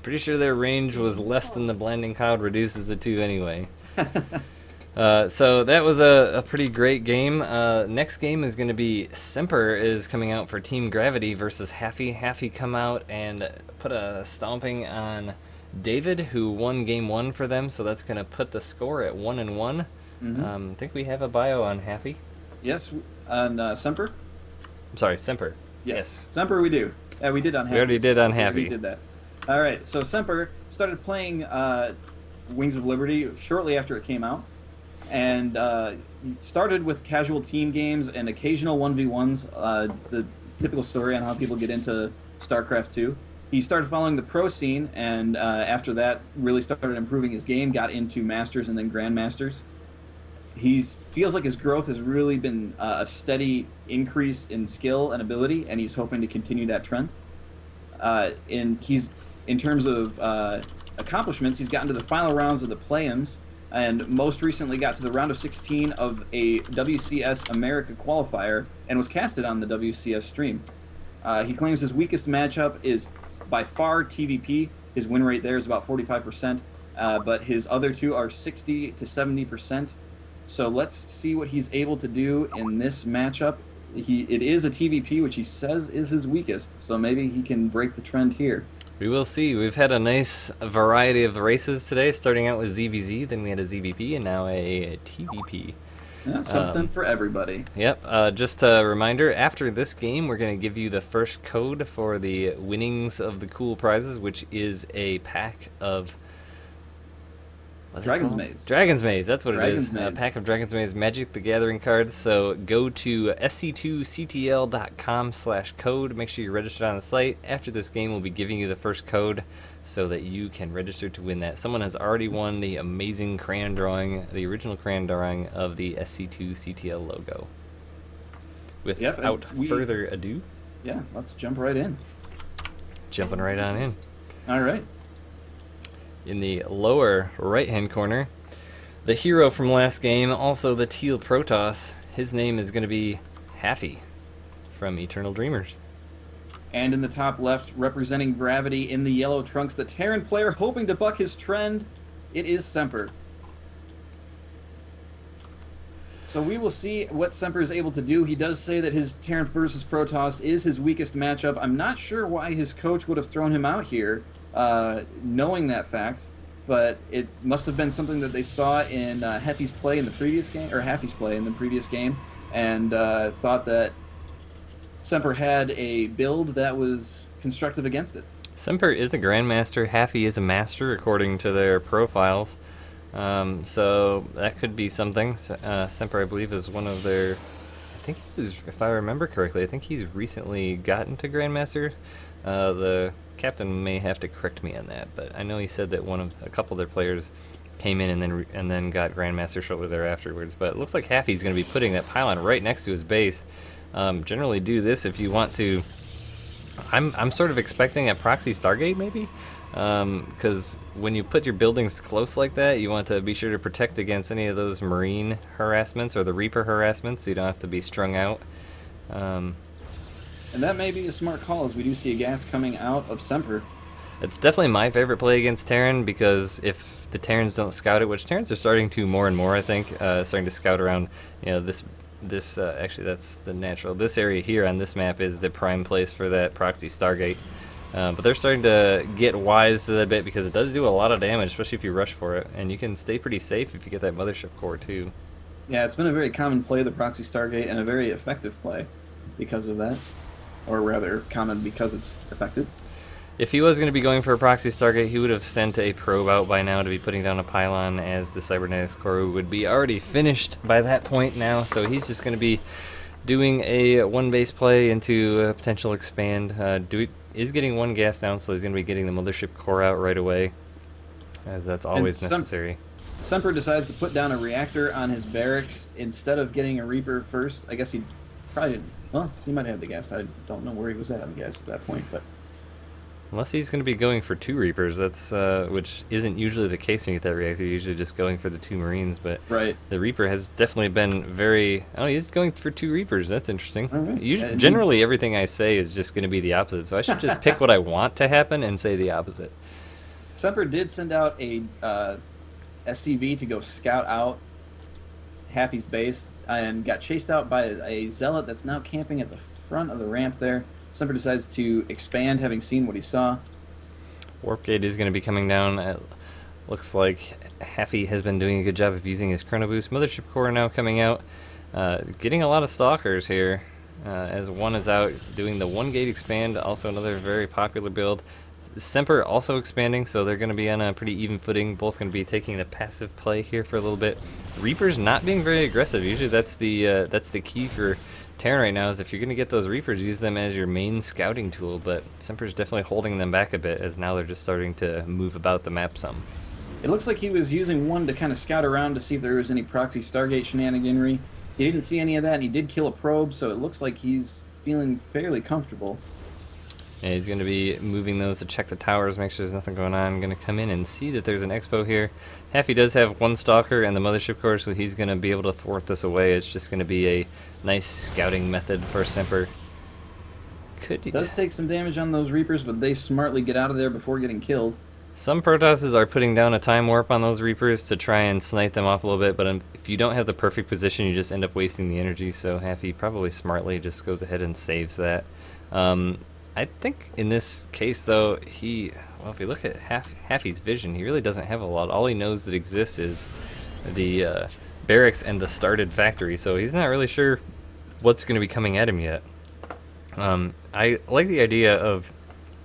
Pretty sure their range was less than the blinding cloud reduces the 2 anyway. So that was a pretty great game. Next game is going to be Semper is coming out for Team Gravity versus Haffy. Haffy come out and put a stomping on David, who won game 1 for them, so that's going to put the score at 1-1. I think we have a bio on Haffy. Yes, on Semper? I'm sorry, Semper. Yes. Semper we do. Yeah, we did on Haffy. We already did on Haffy. We did that. All right, so Semper started playing Wings of Liberty shortly after it came out, and started with casual team games and occasional 1v1s, the typical story on how people get into StarCraft 2. He started following the pro scene, and after that really started improving his game, got into Masters and then Grandmasters. He feels like his growth has really been a steady increase in skill and ability, and he's hoping to continue that trend. In terms of accomplishments, he's gotten to the final rounds of the play-ins, and most recently got to the round of 16 of a WCS America qualifier and was casted on the WCS stream. He claims his weakest matchup is by far TVP. His win rate there is about 45%, but his other two are 60 to 70%. So let's see what he's able to do in this matchup. It is a TVP, which he says is his weakest, so maybe he can break the trend here. We will see. We've had a nice variety of races today, starting out with ZVZ, then we had a ZVP, and now a TVP. Yeah, something for everybody. Yep. Just a reminder, after this game, we're going to give you the first code for the winnings of the cool prizes, which is a pack of... Dragon's Maze. Dragon's Maze, that's what Dragon's it is. Maze. A pack of Dragon's Maze Magic the Gathering cards. So go to SC2CTL.com/code. Make sure you're registered on the site. After this game, we'll be giving you the first code so that you can register to win that. Someone has already won the amazing crayon drawing, the original crayon drawing of the SC2CTL logo. Without further ado, yeah, let's jump right in. Jumping right on in. All right. In the lower right-hand corner, the hero from last game, also the teal Protoss, his name is going to be Haffy from Eternal Dreamers. And in the top left, representing Gravity in the yellow trunks, the Terran player hoping to buck his trend, it is Semper. So we will see what Semper is able to do. He does say that his Terran versus Protoss is his weakest matchup. I'm not sure why his coach would have thrown him out here, knowing that fact, but it must have been something that they saw in Haffy's play in the previous game, and thought that Semper had a build that was constructive against it. Semper is a Grandmaster, Haffy is a Master, according to their profiles. So that could be something. Semper, I believe, is one of their... I think he was, if I remember correctly, I think he's recently gotten to Grandmaster. The captain may have to correct me on that, but I know he said that a couple of their players came in and then got Grandmaster shortly there afterwards. But it looks like Haffy's going to be putting that pylon right next to his base. Generally do this if you want to. I'm sort of expecting a proxy Stargate maybe, because when you put your buildings close like that, you want to be sure to protect against any of those Marine harassments or the Reaper harassments, so you don't have to be strung out. And that may be a smart call, as we do see a gas coming out of Semper. It's definitely my favorite play against Terran, because if the Terrans don't scout it, which Terrans are starting to more and more, I think, starting to scout around, this actually that's the natural. This area here on this map is the prime place for that proxy Stargate. But they're starting to get wise to that a bit, because it does do a lot of damage, especially if you rush for it. And you can stay pretty safe if you get that mothership core too. Yeah, it's been a very common play, the proxy Stargate, and a very effective play because of that. Or rather, common because it's effective. If he was going to be going for a proxy Stargate, he would have sent a probe out by now to be putting down a pylon, as the cybernetics core would be already finished by that point now. So he's just going to be doing a one base play into a potential expand. Is getting one gas down, so he's going to be getting the mothership core out right away, as that's always necessary. Semper decides to put down a reactor on his barracks instead of getting a Reaper first. I guess he probably... Well, he might have the gas. I don't know where he was at, I guess, at that point, but... Unless he's going to be going for 2 Reapers, that's which isn't usually the case when you get that reactor. You're usually just going for the 2 Marines, but right. The Reaper has definitely been very... Oh, he's going for 2 Reapers. That's interesting. Right. Usually, generally, everything I say is just going to be the opposite, so I should just pick what I want to happen and say the opposite. Semper did send out a SCV to go scout out Happy's base and got chased out by a zealot that's now camping at the front of the ramp there. Semper decides to expand, having seen what he saw. Warp gate is going to be coming down. It looks like Happy has been doing a good job of using his chrono boost. Mothership core now coming out. Getting a lot of stalkers here, as one is out doing the 1 gate expand, also another very popular build. Semper also expanding, so they're going to be on a pretty even footing. Both going to be taking the passive play here for a little bit. Reapers not being very aggressive. Usually that's the key for Terran right now, is if you're going to get those Reapers, use them as your main scouting tool, but Semper's definitely holding them back a bit, as now they're just starting to move about the map some. It looks like he was using one to kind of scout around to see if there was any proxy Stargate shenaniganry. He didn't see any of that, and he did kill a probe, so it looks like he's feeling fairly comfortable. Yeah, he's going to be moving those to check the towers, make sure there's nothing going on. Going to come in and see that there's an expo here. Happy does have 1 stalker and the mothership core, so he's going to be able to thwart this away. It's just going to be a nice scouting method for Semper. Does take some damage on those Reapers, but they smartly get out of there before getting killed. Some Protosses are putting down a time warp on those Reapers to try and snipe them off a little bit, but if you don't have the perfect position, you just end up wasting the energy, so Happy probably smartly just goes ahead and saves that. I think in this case, though, if you look at Happy's vision, he really doesn't have a lot. All he knows that exists is the barracks and the started factory, so he's not really sure what's going to be coming at him yet. I like the idea of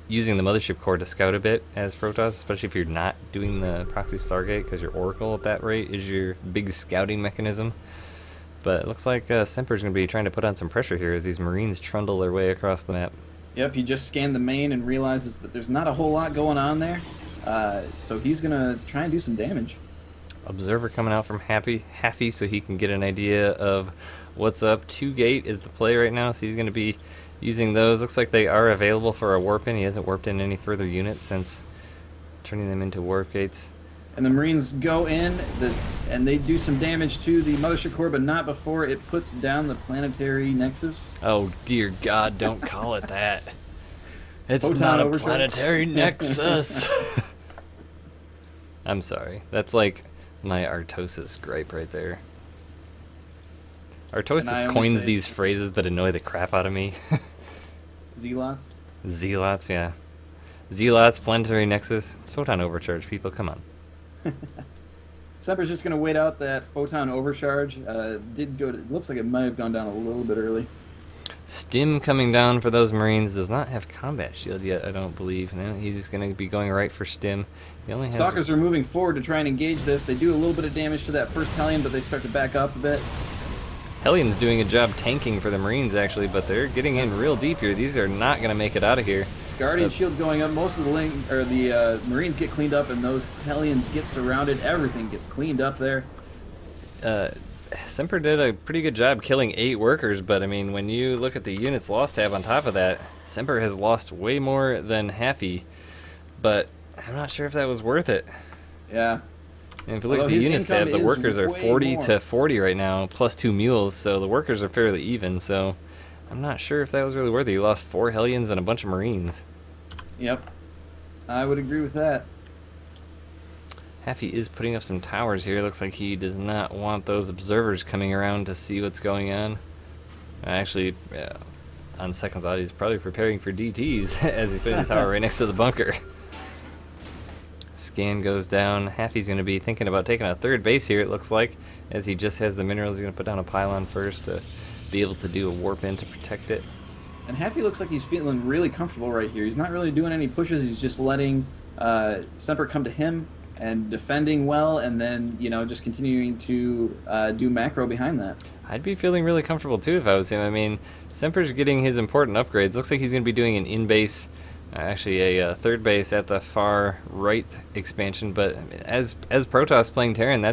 using the mothership core to scout a bit as Protoss, especially if you're not doing the proxy Stargate, because your Oracle at that rate is your big scouting mechanism. But it looks like Semper's going to be trying to put on some pressure here as these Marines trundle their way across the map. Yep, he just scanned the main and realizes that there's not a whole lot going on there, so he's going to try and do some damage. Observer coming out from Happy, so he can get an idea of what's up. 2 gate is the play right now, so he's going to be using those. Looks like they are available for a warp in. He hasn't warped in any further units since turning them into warp gates. And the Marines go in, and they do some damage to the mothership core, but not before it puts down the planetary nexus. Oh dear God, don't call it that. It's Photon not a overcharge. planetary nexus. I'm sorry. That's like my Artosis gripe right there. Artosis coins these phrases that annoy the crap out of me. Zealots? Zealots, yeah. Zealots, planetary nexus. It's photon overcharge, people, come on. Semper's just going to wait out that photon overcharge. It looks like it might have gone down a little bit early. Stim coming down for those Marines. Does not have combat shield yet, I don't believe. No, he's going to be going right for Stim. He only has Stalkers are moving forward to try and engage this. They do a little bit of damage to that first Hellion, but they start to back up a bit. Hellion's doing a job tanking for the Marines, actually, but they're getting in real deep here. These are not going to make it out of here. Guardian shield going up. Most of the Marines get cleaned up, and those Hellions get surrounded. Everything gets cleaned up there. Semper did a pretty good job killing 8 workers, but I mean, when you look at the units lost tab on top of that, Semper has lost way more than Happy, but I'm not sure if that was worth it. Yeah. And if you look at the units tab, the workers are 40 to 40 right now, plus 2 mules, so the workers are fairly even, so I'm not sure if that was really worth it. He lost 4 Hellions and a bunch of Marines. Yep. I would agree with that. Happy is putting up some towers here. Looks like he does not want those observers coming around to see what's going on. Actually, on second thought, he's probably preparing for DTs as he's putting the tower right next to the bunker. Scan goes down. Happy's going to be thinking about taking a 3rd base here, it looks like, as he just has the minerals. He's going to put down a pylon first to be able to do a warp in to protect it. And Happy looks like he's feeling really comfortable right here. He's not really doing any pushes. He's just letting Semper come to him and defending well, and then, just continuing to do macro behind that. I'd be feeling really comfortable too if I was him. I mean, Semper's getting his important upgrades. Looks like he's going to be doing an in-base, actually a 3rd base at the far right expansion, but as Protoss playing Terran,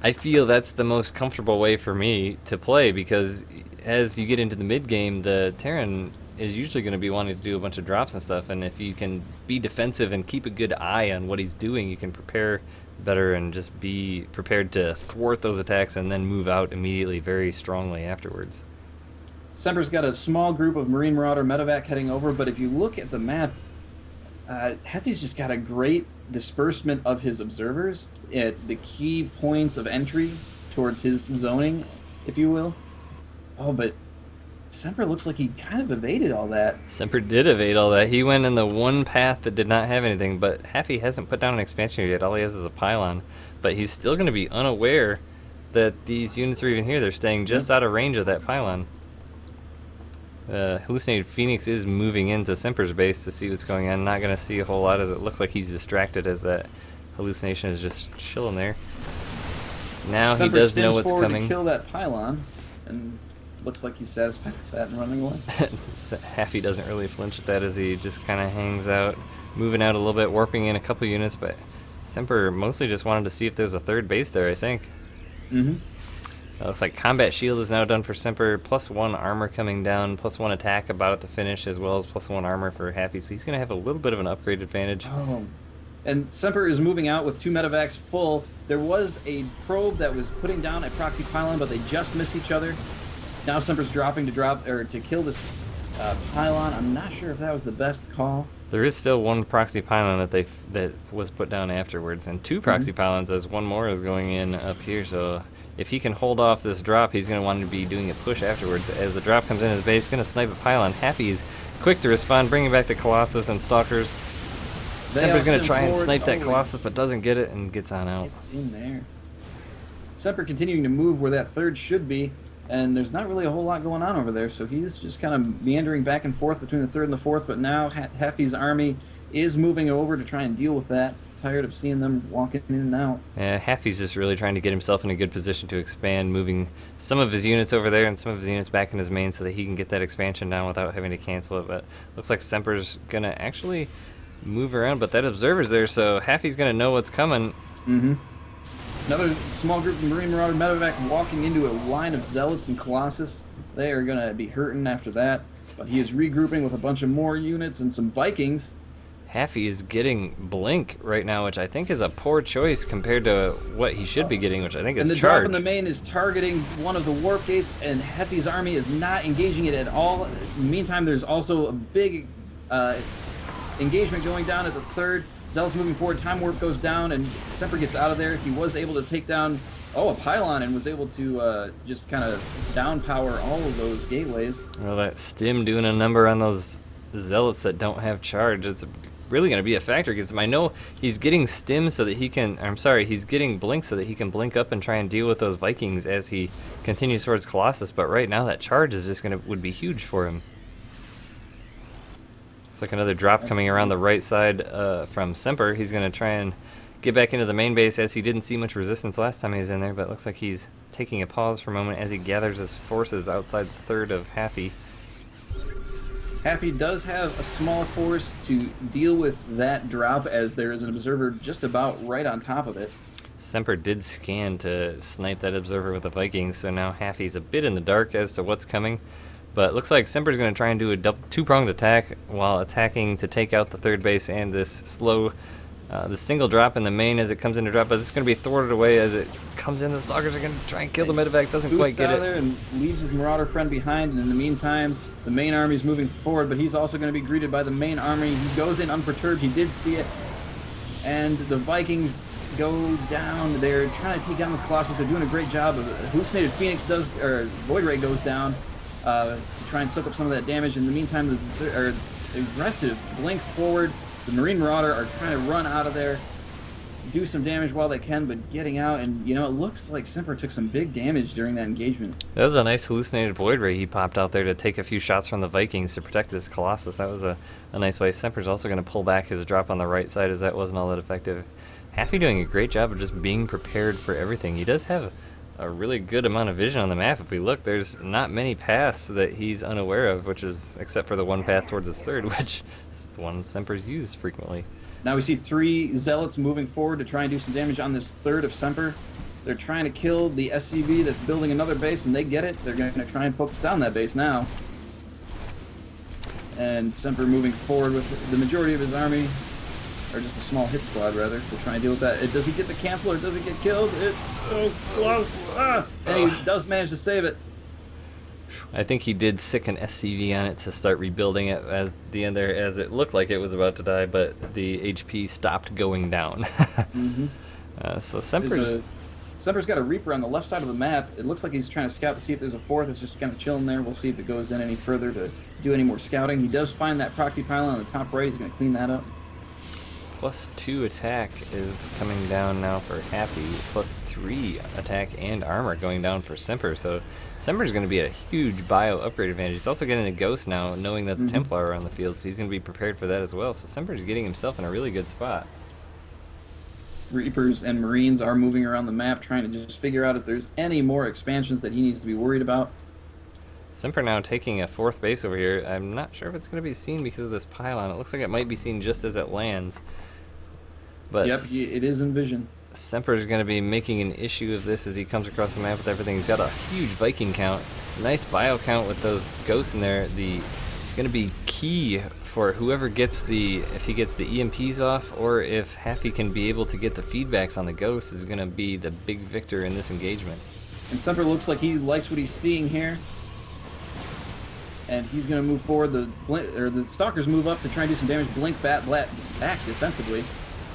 I feel that's the most comfortable way for me to play, because as you get into the mid-game, the Terran is usually going to be wanting to do a bunch of drops and stuff, and if you can be defensive and keep a good eye on what he's doing, you can prepare better and just be prepared to thwart those attacks and then move out immediately very strongly afterwards. Semper's got a small group of Marine Marauder medevac heading over, but if you look at the map, Hefty's just got a great disbursement of his observers at the key points of entry towards his zoning, if you will. Oh, but Semper looks like he kind of evaded all that. Semper did evade all that. He went in the one path that did not have anything, but Haffy hasn't put down an expansion yet. All he has is a pylon. But he's still going to be unaware that these units are even here. They're staying just out of range of that pylon. Hallucinated Phoenix is moving into Semper's base to see what's going on. Not going to see a whole lot as it looks like he's distracted as that hallucination is just chilling there. Now Semper he does know stems what's forward coming. to kill that pylon, and looks like he's satisfied with that and running away. Haffy doesn't really flinch at that as he just kind of hangs out, moving out a little bit, warping in a couple units, but Semper mostly just wanted to see if there's a third base there, I think. Mm-hmm. Looks like Combat Shield is now done for Semper, +1 armor coming down, +1 attack about to finish, as well as +1 armor for Haffy, so he's going to have a little bit of an upgrade advantage. Oh. And Semper is moving out with 2 medevacs full. There was a probe that was putting down a proxy pylon, but they just missed each other. Now Semper's dropping to kill this pylon. I'm not sure if that was the best call. There is still one proxy pylon that was put down afterwards, and 2 proxy pylons as one more is going in up here, so if he can hold off this drop, he's going to want to be doing a push afterwards. As the drop comes in his base, going to snipe a pylon. Haffy is quick to respond, bringing back the Colossus and Stalkers. Semper's going to try and snipe that Colossus, but doesn't get it and gets on out. It's in there. Semper continuing to move where that third should be, and there's not really a whole lot going on over there, so he's just kind of meandering back and forth between the third and the fourth, but now Haffy's army is moving over to try and deal with that. Tired of seeing them walking in and out. Yeah, Haffy's just really trying to get himself in a good position to expand, moving some of his units over there and some of his units back in his main so that he can get that expansion down without having to cancel it. But looks like Semper's going to actually move around, but that observer's there, so Haffy's going to know what's coming. Mm-hmm. Another small group of Marine Marauder medevac walking into a line of Zealots and Colossus. They are going to be hurting after that, but he is regrouping with a bunch of more units and some Vikings. Haffy is getting Blink right now, which I think is a poor choice compared to what he should be getting, which I think is Charge. And the drop in the main is targeting one of the warp gates, and Haffy's army is not engaging it at all. In the meantime, there's also a big engagement going down at the third. Zealot's moving forward, time warp goes down, and Semper gets out of there. He was able to take down, a pylon, and was able to just kind of down power all of those gateways. Well, that stim doing a number on those Zealots that don't have charge, it's really going to be a factor against him. I know he's getting stim so that he can, he's getting blink so that he can blink up and try and deal with those Vikings as he continues towards Colossus, but right now that charge is just would be huge for him. Looks like another drop coming around the right side from Semper. He's going to try and get back into the main base as he didn't see much resistance last time he was in there, but it looks like he's taking a pause for a moment as he gathers his forces outside the third of Haffy. Haffy does have a small force to deal with that drop, as there is an observer just about right on top of it. Semper did scan to snipe that observer with the Vikings, so now Haffy's a bit in the dark as to what's coming. But it looks like Semper's going to try and do a two-pronged attack while attacking to take out the third base and this the single drop in the main as it comes in to drop, but it's going to be thwarted away as it comes in. The Stalkers are going to try and kill the medevac, doesn't quite get it. There and leaves his Marauder friend behind, and in the meantime, the main army is moving forward, but he's also going to be greeted by the main army. He goes in unperturbed, he did see it, and the Vikings go down. They're trying to take down this Colossus. They're doing a great job. Hallucinated Phoenix Void Ray goes down to try and soak up some of that damage. In the meantime, the aggressive blink forward. The Marine Marauder are trying to run out of there, do some damage while they can, but getting out, and it looks like Semper took some big damage during that engagement. That was a nice hallucinated Void Ray he popped out there to take a few shots from the Vikings to protect this Colossus. That was a nice way. Semper's also going to pull back his drop on the right side as that wasn't all that effective. Haffy doing a great job of just being prepared for everything. He does have a really good amount of vision on the map. If we look, there's not many paths that he's unaware of, which is, except for the one path towards his third, which is the one Semper's used frequently. Now we see 3 Zealots moving forward to try and do some damage on this third of Semper. They're trying to kill the SCV that's building another base, and they get it. They're going to try and focus down that base now. And Semper moving forward with the majority of his army, or just a small hit squad, rather, to try and deal with that. Does he get the cancel, or does he get killed? It's so close. And he does manage to save it. I think he did sick an SCV on it to start rebuilding it as the end there, as it looked like it was about to die, but the HP stopped going down. So Semper's got a Reaper on the left side of the map. It looks like he's trying to scout to see if there's a fourth. It's just kind of chilling there. We'll see if it goes in any further to do any more scouting. He does find that proxy pylon on the top right. He's going to clean that up. +2 attack is coming down now for Happy. +3 attack and armor going down for Semper. So Semper's going to be at a huge bio upgrade advantage. He's also getting a Ghost now, knowing that the Templar are on the field, so he's going to be prepared for that as well. So Semper's getting himself in a really good spot. Reapers and Marines are moving around the map, trying to just figure out if there's any more expansions that he needs to be worried about. Semper now taking a 4th base over here. I'm not sure if it's going to be seen because of this pylon. It looks like it might be seen just as it lands. But yep, it is in vision. Semper's going to be making an issue of this as he comes across the map with everything. He's got a huge Viking count. Nice bio count with those ghosts in there. It's going to be key for whoever gets if he gets the EMPs off, or if Happy can be able to get the feedbacks on the ghosts, is going to be the big victor in this engagement. And Semper looks like he likes what he's seeing here. And he's going to move forward. The Stalkers move up to try and do some damage. Blink back defensively.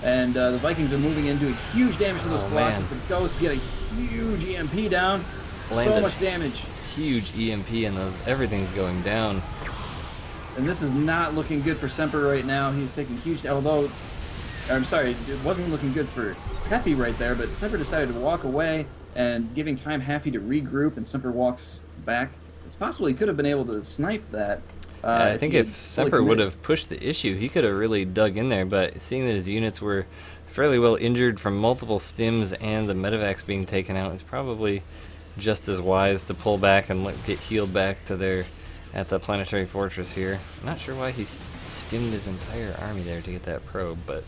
And the Vikings are moving in, doing huge damage to those Colossus. The Ghosts get a huge EMP down. So much damage. Huge EMP and everything's going down. And this is not looking good for Semper right now. He's taking huge... I'm sorry, it wasn't looking good for Happy right there, but Semper decided to walk away and giving time Happy to regroup, and Semper walks back. It's possible he could have been able to snipe that. I think if Semper would have pushed the issue, he could have really dug in there, but seeing that his units were fairly well injured from multiple stims and the medevacs being taken out, it's probably just as wise to pull back and get healed back to at the planetary fortress here. I'm not sure why he stimmed his entire army there to get that probe, but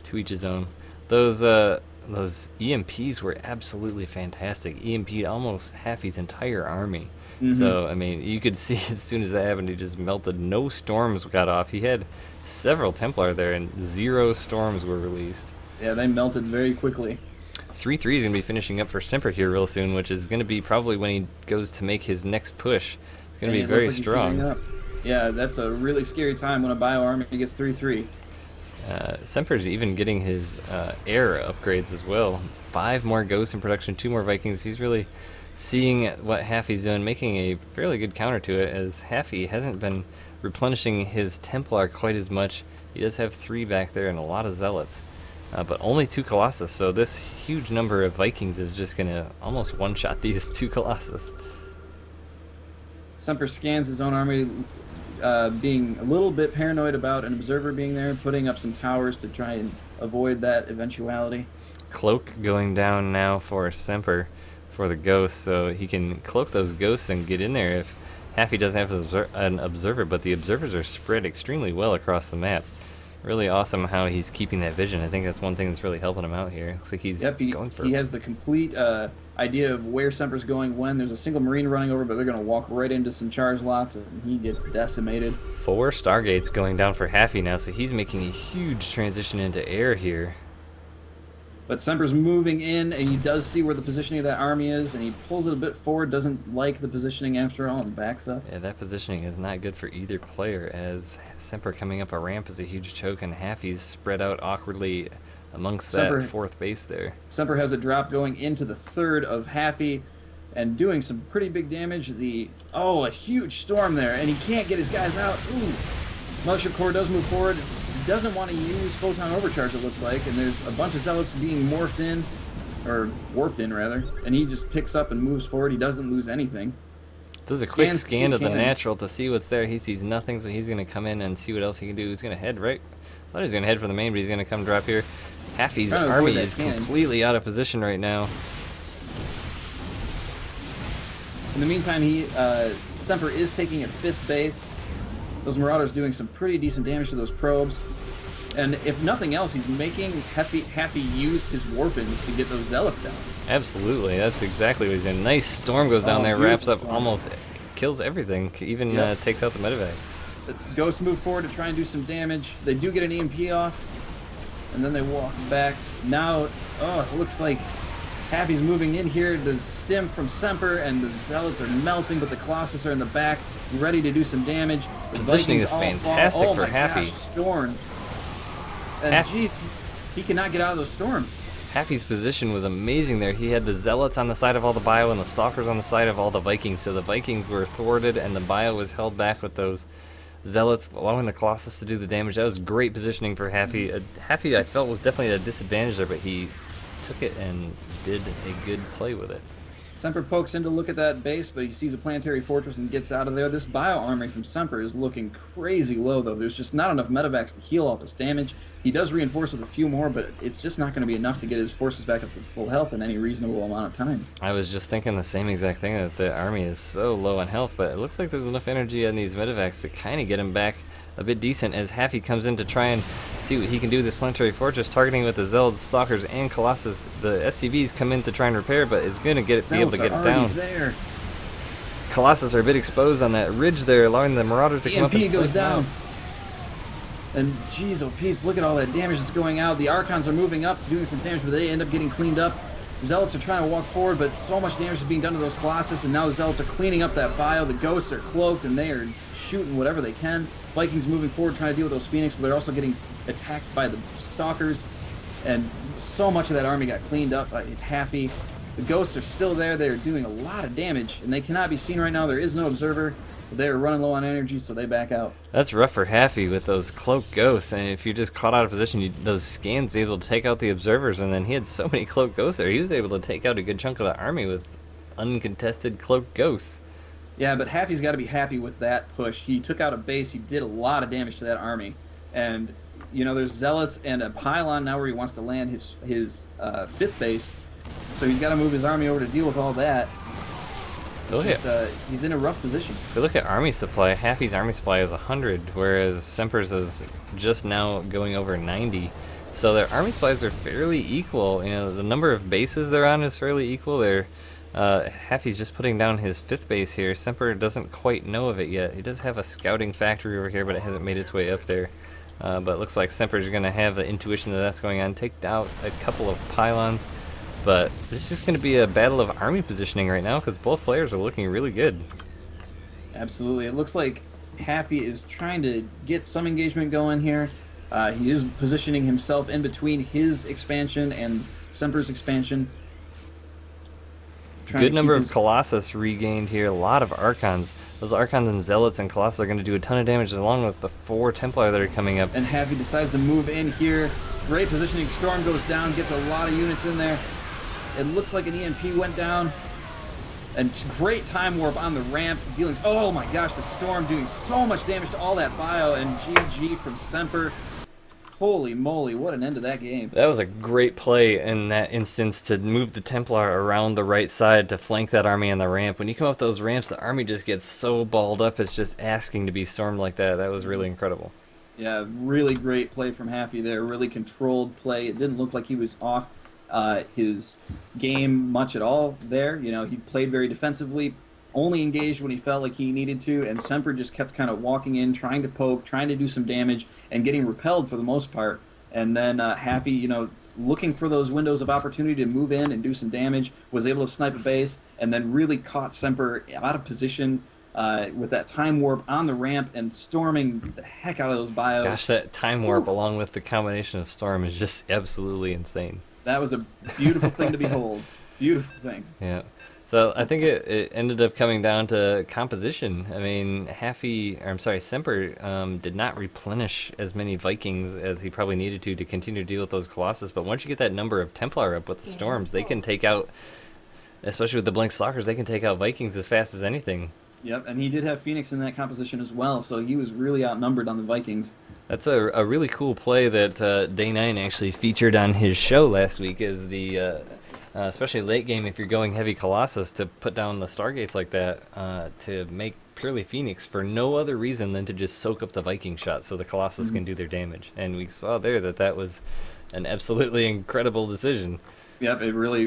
to each his own. Those EMPs were absolutely fantastic. EMP'd almost Happy's entire army. So, I mean, you could see as soon as that happened, he just melted. No storms got off. He had several Templar there, and 0 storms were released. Yeah, they melted very quickly. 3-3 is going to be finishing up for Semper here real soon, which is going to be probably when he goes to make his next push. It's going to be very strong. Yeah, that's a really scary time when a bio army gets 3-3. Semper's even getting his air upgrades as well. 5 more Ghosts in production, 2 more Vikings. He's really seeing what Happy's doing, making a fairly good counter to it, as Happy hasn't been replenishing his Templar quite as much. He does have 3 back there and a lot of Zealots, but only 2 Colossus, so this huge number of Vikings is just going to almost one-shot these 2 Colossus. Semper scans his own army, being a little bit paranoid about an observer being there, putting up some towers to try and avoid that eventuality. Cloak going down now for Semper for the Ghosts, so he can cloak those Ghosts and get in there if Happy doesn't have an observer, but the observers are spread extremely well across the map. Really awesome how he's keeping that vision. I think that's one thing that's really helping him out here. Looks like he's going for it. He has the complete idea of where Semper's going when. There's a single Marine running over, but they're going to walk right into some charge lots, and he gets decimated. 4 Stargates going down for Happy now, so he's making a huge transition into air here. But Semper's moving in, and he does see where the positioning of that army is, and he pulls it a bit forward, doesn't like the positioning after all, and backs up. Yeah, that positioning is not good for either player, as Semper coming up a ramp is a huge choke, and Happy's spread out awkwardly amongst that 4th base there. Semper has a drop going into the 3rd of Happy, and doing some pretty big damage. A huge storm there, and he can't get his guys out. Ooh. Mothership Core does move forward. Doesn't want to use Photon Overcharge, it looks like, and there's a bunch of Zealots being morphed in, or warped in rather, and he just picks up and moves forward. He doesn't lose anything. Does a quick scan of the natural to see what's there. He sees nothing, so he's going to come in and see what else he can do. He's going to head right. I thought he was going to head for the main, but he's going to come drop here. Happy's army is completely out of position right now. In the meantime, Semper is taking a 5th base. Those Marauders doing some pretty decent damage to those probes. And if nothing else, he's making Happy use his Warpins to get those Zealots down. Absolutely, that's exactly what he's doing. Nice storm goes down there, wraps up almost, kills everything, even takes out the medevac. The Ghosts move forward to try and do some damage. They do get an EMP off, and then they walk back. Now, it looks like Happy's moving in here. The stim from Semper and the Zealots are melting, but the Colossus are in the back, ready to do some damage. The Positioning is Vikings all fantastic fall. for Happy. Gosh, storms. And jeez, he cannot get out of those storms. Happy's position was amazing there. He had the Zealots on the side of all the bio and the Stalkers on the side of all the Vikings. So the Vikings were thwarted and the bio was held back with those Zealots, allowing the Colossus to do the damage. That was great positioning for Happy. Happy, I felt, was definitely at a disadvantage there, but he took it and did a good play with it. Semper pokes in to look at that base, but he sees a planetary fortress and gets out of there. This bio armory from Semper is looking crazy low, though. There's just not enough medevacs to heal off his damage. He does reinforce with a few more, but it's just not going to be enough to get his forces back up to full health in any reasonable amount of time. I was just thinking the same exact thing, that the army is so low on health, but it looks like there's enough energy on these medevacs to kind of get him back a bit decent as Happy comes in to try and see what he can do with this planetary fortress, targeting with the Zealots, Stalkers, and Colossus. The SCVs come in to try and repair, but it's going to be able to get it down. There. Colossus are a bit exposed on that ridge there, allowing the Marauder to come up and EMP goes snipe them down. out. And geez, oh Pete, look at all that damage that's going out. The Archons are moving up, doing some damage, but they end up getting cleaned up. Zealots are trying to walk forward, but so much damage is being done to those Colossus, and now the Zealots are cleaning up that bio. The Ghosts are cloaked, and they are shooting whatever they can. Vikings moving forward, trying to deal with those Phoenix, but they're also getting attacked by the Stalkers, and so much of that army got cleaned up by Happy. The Ghosts are still there. They're doing a lot of damage, and they cannot be seen right now. There is no observer. They're running low on energy, so they back out. That's rough for Happy with those cloaked ghosts, and if you're just caught out of position, those scans able to take out the observers, and then he had so many cloaked ghosts there, he was able to take out a good chunk of the army with uncontested cloaked ghosts. Yeah, but Happy's got to be happy with that push. He took out a base, he did a lot of damage to that army, and you know, there's Zealots and a pylon now where he wants to land his fifth base, so he's got to move his army over to deal with all that. He's in a rough position. If you look at army supply, Happy's army supply is 100, whereas Semper's is just now going over 90. So their army supplies are fairly equal. You know, the number of bases they're on is fairly equal. Happy's just putting down his fifth base here. Semper doesn't quite know of it yet. He does have a scouting factory over here, but it hasn't made its way up there. But it looks like Semper's going to have the intuition that that's going on. Take out a couple of pylons. But this is just going to be a battle of army positioning right now because both players are looking really good. Absolutely. It looks like Happy is trying to get some engagement going here. He is positioning himself in between his expansion and Semper's expansion. Good number of Colossus regained here. A lot of Archons. Those Archons and Zealots and Colossus are going to do a ton of damage along with the 4 Templar that are coming up. And Happy decides to move in here. Great positioning. Storm goes down, gets a lot of units in there. It looks like an EMP went down. And great time warp on the ramp, dealing. Oh my gosh, the Storm doing so much damage to all that bio, and GG from Semper. Holy moly, what an end to that game. That was a great play in that instance to move the Templar around the right side to flank that army on the ramp. When you come up those ramps, the army just gets so balled up, it's just asking to be stormed like that. That was really incredible. Yeah, really great play from Happy there. Really controlled play. It didn't look like he was off his game much at all there. You know, he played very defensively, only engaged when he felt like he needed to, and Semper just kept kind of walking in, trying to poke, trying to do some damage, and getting repelled for the most part. And then Happy, you know, looking for those windows of opportunity to move in and do some damage, was able to snipe a base, and then really caught Semper out of position with that time warp on the ramp and storming the heck out of those bios. Gosh, that time warp along with the combination of storm is just absolutely insane. That was a beautiful thing to behold. Beautiful thing. Yeah. So I think it ended up coming down to composition. I mean, Semper did not replenish as many Vikings as he probably needed to continue to deal with those Colossus. But once you get that number of Templar up with the storms, they can take out, especially with the Blink Stalkers, they can take out Vikings as fast as anything. Yep, and he did have Phoenix in that composition as well, so he was really outnumbered on the Vikings. That's a really cool play that Day 9 actually featured on his show last week, is the especially late game, if you're going heavy Colossus, to put down the Stargates like that to make purely Phoenix for no other reason than to just soak up the Viking shot so the Colossus can do their damage. And we saw there that was an absolutely incredible decision. Yep, it really